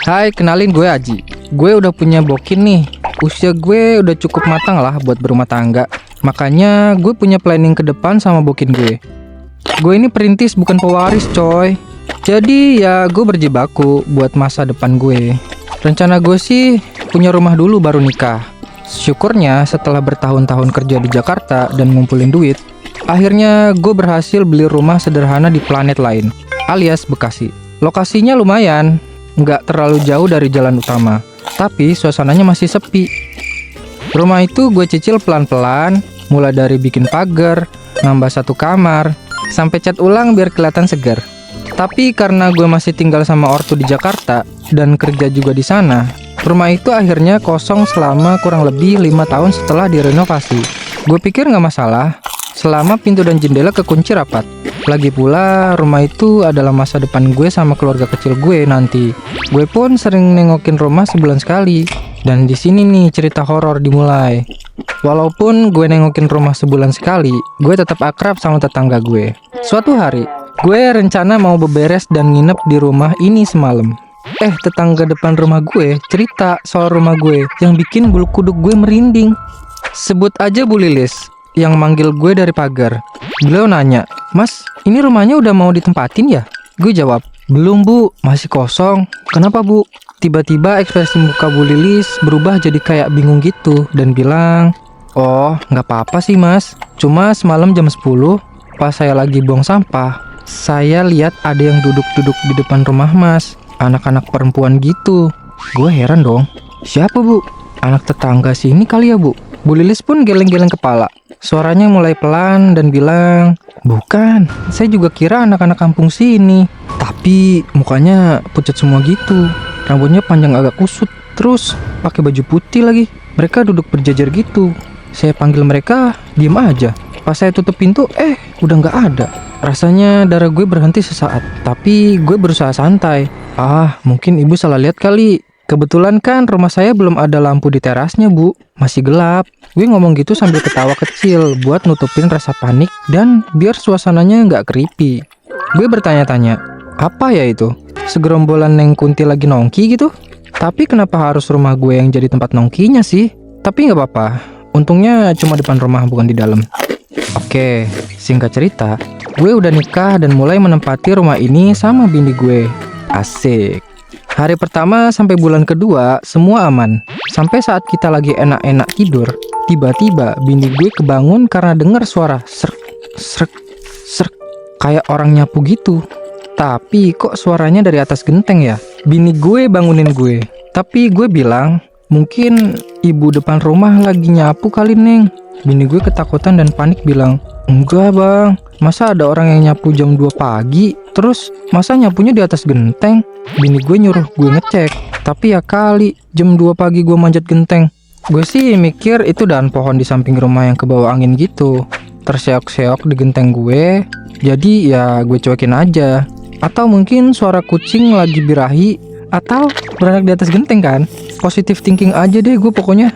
Hai, kenalin gue Aji. Gue udah punya bokin nih. Usia gue udah cukup matang lah buat berumah tangga. Makanya gue punya planning ke depan sama bokin gue. Gue ini perintis bukan pewaris coy. Jadi ya gue berjibaku buat masa depan gue. Rencana gue sih punya rumah dulu baru nikah. Syukurnya setelah bertahun-tahun kerja di Jakarta dan ngumpulin duit, akhirnya gue berhasil beli rumah sederhana di planet lain, alias Bekasi. Lokasinya lumayan, nggak terlalu jauh dari jalan utama, tapi suasananya masih sepi. Rumah itu gue cicil pelan-pelan, mulai dari bikin pagar, nambah satu kamar, sampai cat ulang biar kelihatan segar. Tapi karena gue masih tinggal sama ortu di Jakarta dan kerja juga di sana, rumah itu akhirnya kosong selama kurang lebih 5 tahun setelah direnovasi. Gue pikir nggak masalah, selama pintu dan jendela kekunci rapat. Lagi pula, rumah itu adalah masa depan gue sama keluarga kecil gue nanti. Gue pun sering nengokin rumah sebulan sekali. Dan di sini nih cerita horor dimulai. Walaupun gue nengokin rumah sebulan sekali, gue tetap akrab sama tetangga gue. Suatu hari, gue rencana mau beberes dan nginep di rumah ini semalam. Tetangga depan rumah gue cerita soal rumah gue yang bikin bulu kuduk gue merinding. Sebut aja Bu Lilis yang manggil gue dari pagar. Beliau nanya, "Mas, ini rumahnya udah mau ditempatin ya?" Gue jawab, "Belum Bu, masih kosong." "Kenapa Bu?" Tiba-tiba ekspresi muka Bu Lilis berubah jadi kayak bingung gitu dan bilang, "Oh, nggak apa-apa sih Mas. Cuma semalam jam 10 pas saya lagi buang sampah, saya lihat ada yang duduk-duduk di depan rumah Mas. Anak-anak perempuan gitu." Gue heran dong. "Siapa Bu?" "Anak tetangga sini kali ya Bu." Bu Lilis pun geleng-geleng kepala. Suaranya mulai pelan dan bilang, "Bukan, saya juga kira anak-anak kampung sini. Tapi mukanya pucat semua gitu. Rambutnya panjang agak kusut. Terus pakai baju putih lagi. Mereka duduk berjajar gitu. Saya panggil mereka, diem aja. Pas saya tutup pintu, udah nggak ada." Rasanya darah gue berhenti sesaat. Tapi gue berusaha santai. Mungkin ibu salah lihat kali. Kebetulan kan rumah saya belum ada lampu di terasnya Bu, masih gelap. Gue ngomong gitu sambil ketawa kecil buat nutupin rasa panik dan biar suasananya nggak creepy. Gue bertanya-tanya, apa ya itu? Segerombolan Neng Kunti lagi nongki gitu? Tapi kenapa harus rumah gue yang jadi tempat nongkinya sih? Tapi nggak apa-apa, untungnya cuma depan rumah bukan di dalam. Oke, singkat cerita, gue udah nikah dan mulai menempati rumah ini sama bini gue. Asik. Hari pertama sampai bulan kedua semua aman. Sampai saat kita lagi enak-enak tidur, tiba-tiba bini gue kebangun karena dengar suara srek, srek, srek, kayak orang nyapu gitu. Tapi kok suaranya dari atas genteng ya? Bini gue bangunin gue. Tapi gue bilang, "Mungkin ibu depan rumah lagi nyapu kali Neng." Bini gue ketakutan dan panik bilang, "Enggak Bang, masa ada orang yang nyapu jam 2 pagi? Terus masa nyapunya di atas genteng?" Bini gue nyuruh gue ngecek. Tapi ya kali, jam 2 pagi gue manjat genteng. Gue sih mikir itu dahan pohon di samping rumah yang kebawa angin gitu, terseok-seok di genteng gue. Jadi ya gue cuekin aja. Atau mungkin suara kucing lagi birahi, atau beranak di atas genteng kan. Positive thinking aja deh gue pokoknya.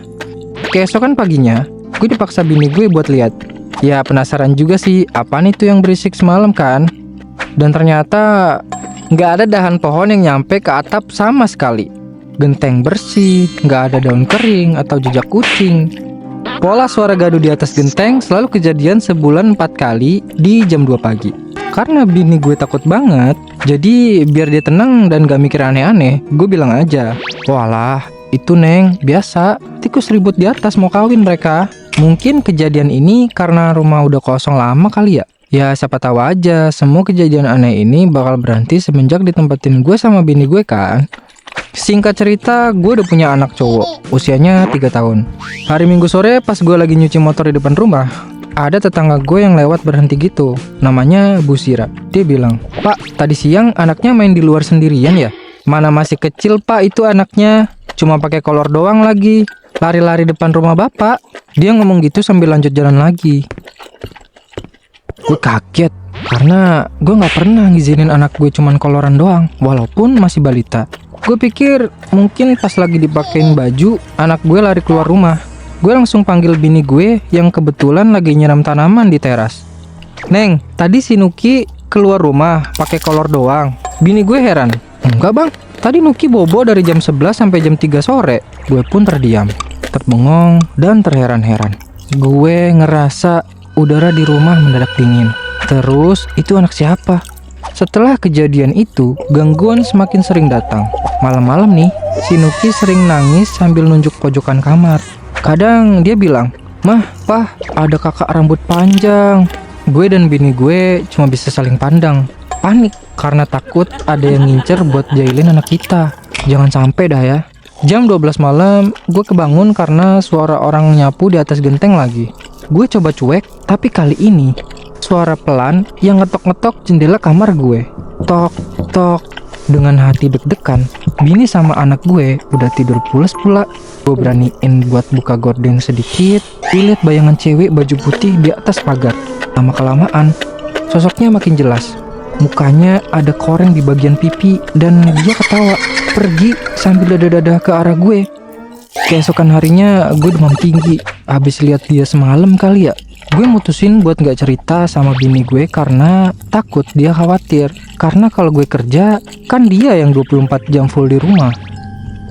Keesokan paginya, gue dipaksa bini gue buat lihat. Ya penasaran juga sih, apaan itu yang berisik semalam kan? Dan ternyata nggak ada dahan pohon yang nyampe ke atap sama sekali. Genteng bersih, nggak ada daun kering atau jejak kucing. Pola suara gaduh di atas genteng selalu kejadian sebulan 4 kali di jam 2 pagi. Karena bini gue takut banget, jadi biar dia tenang dan gak mikir aneh-aneh, gue bilang aja, "Walah, itu Neng, biasa, tikus ribut di atas mau kawin mereka." Mungkin kejadian ini karena rumah udah kosong lama kali ya. Ya siapa tahu aja, semua kejadian aneh ini bakal berhenti semenjak ditempatin gue sama bini gue kan. Singkat cerita, gue udah punya anak cowok, usianya 3 tahun. Hari Minggu sore pas gue lagi nyuci motor di depan rumah, ada tetangga gue yang lewat berhenti gitu. Namanya Bu Sira. Dia bilang, "Pak, tadi siang anaknya main di luar sendirian ya?" "Mana masih kecil Pak itu anaknya, cuma pakai kolor doang lagi. Lari-lari depan rumah Bapak." Dia ngomong gitu sambil lanjut jalan lagi. Gue kaget, karena gue gak pernah ngizinin anak gue cuman koloran doang, walaupun masih balita. Gue pikir mungkin pas lagi dipakein baju, anak gue lari keluar rumah. Gue langsung panggil bini gue yang kebetulan lagi nyiram tanaman di teras. "Neng, tadi si Nuki keluar rumah pakai kolor doang." Bini gue heran. "Enggak Bang, Tadi Nuki bobo dari jam 11 sampai jam 3 sore. Gue pun terdiam, terbengong, dan terheran-heran. Gue ngerasa udara di rumah mendadak dingin. Terus, itu anak siapa? Setelah kejadian itu, gangguan semakin sering datang. Malam-malam nih, si Nuki sering nangis sambil nunjuk pojokan kamar. Kadang dia bilang, "Mah, Pah, ada kakak rambut panjang." Gue dan bini gue cuma bisa saling pandang. Panik karena takut ada yang ngincer buat jahilin anak kita. Jangan sampai dah ya. Jam 12 malam, gue kebangun karena suara orang nyapu di atas genteng lagi. Gue coba cuek, tapi kali ini suara pelan yang ngetok-ngetok jendela kamar gue. Tok, tok. Dengan hati deg-degan, bini sama anak gue udah tidur pules pula. Gue beraniin buat buka gorden sedikit. Dilihat bayangan cewek baju putih di atas pagar. Lama-kelamaan, sosoknya makin jelas. Mukanya ada koreng di bagian pipi dan dia ketawa, pergi sambil dada-dada ke arah gue. Keesokan harinya gue demam tinggi. Habis lihat dia semalam kali ya. Gue mutusin buat gak cerita sama bini gue karena takut dia khawatir. Karena kalau gue kerja, kan dia yang 24 jam full di rumah.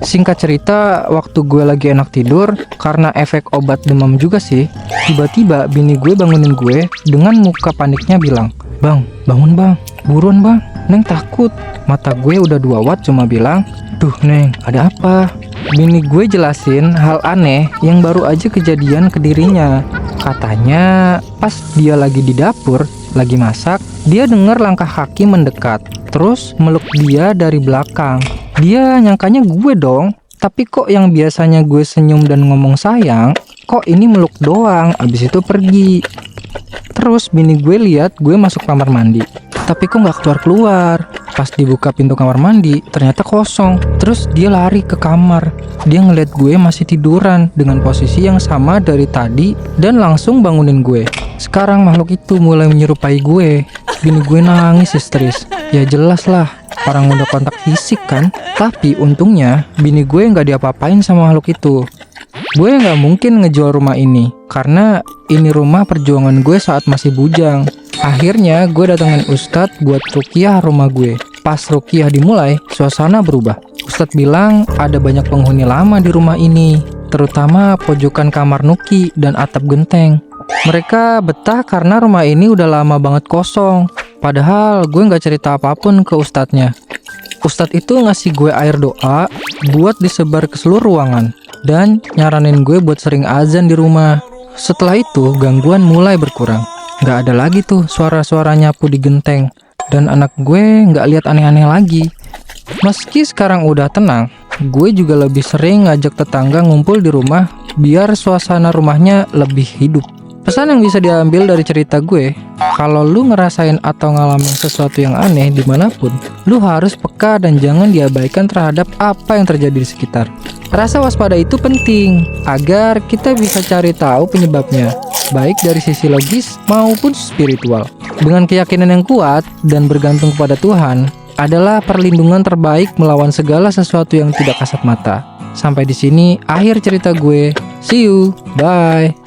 Singkat cerita, waktu gue lagi enak tidur, karena efek obat demam juga sih, tiba-tiba bini gue bangunin gue dengan muka paniknya bilang, "Bang, bangun bang, buruan bang, Neng takut." Mata gue udah 2 watt cuma bilang, "Duh Neng, ada apa?" Bini gue jelasin hal aneh yang baru aja kejadian ke dirinya. Katanya pas dia lagi di dapur, lagi masak, dia dengar langkah kaki mendekat, terus meluk dia dari belakang. Dia nyangkanya gue dong, tapi kok yang biasanya gue senyum dan ngomong sayang, kok ini meluk doang, abis itu pergi. Terus bini gue lihat gue masuk kamar mandi, tapi kok gak keluar-keluar. Pas dibuka pintu kamar mandi, ternyata kosong. Terus dia lari ke kamar. Dia ngeliat gue masih tiduran dengan posisi yang sama dari tadi dan langsung bangunin gue. Sekarang makhluk itu mulai menyerupai gue. Bini gue nangis histeris. Ya jelas lah, orang udah kontak fisik kan. Tapi untungnya bini gue gak diapa-apain sama makhluk itu. Gue gak mungkin ngejual rumah ini karena ini rumah perjuangan gue saat masih bujang. Akhirnya gue datengin Ustadz buat ruqyah rumah gue. Pas ruqyah dimulai, suasana berubah. Ustadz bilang ada banyak penghuni lama di rumah ini, terutama pojokan kamar Nuki dan atap genteng. Mereka betah karena rumah ini udah lama banget kosong. Padahal gue gak cerita apapun ke Ustadznya. Ustadz itu ngasih gue air doa buat disebar ke seluruh ruangan dan nyaranin gue buat sering azan di rumah. Setelah itu gangguan mulai berkurang. Gak ada lagi tuh suara-suara nyapu di genteng. Dan anak gue gak lihat aneh-aneh lagi. Meski sekarang udah tenang, gue juga lebih sering ngajak tetangga ngumpul di rumah biar suasana rumahnya lebih hidup. Pesan yang bisa diambil dari cerita gue, kalau lu ngerasain atau ngalamin sesuatu yang aneh dimanapun, lu harus peka dan jangan diabaikan terhadap apa yang terjadi di sekitar. Rasa waspada itu penting agar kita bisa cari tahu penyebabnya, baik dari sisi logis maupun spiritual. Dengan keyakinan yang kuat dan bergantung kepada Tuhan adalah perlindungan terbaik melawan segala sesuatu yang tidak kasat mata. Sampai di sini akhir cerita gue. See you, bye.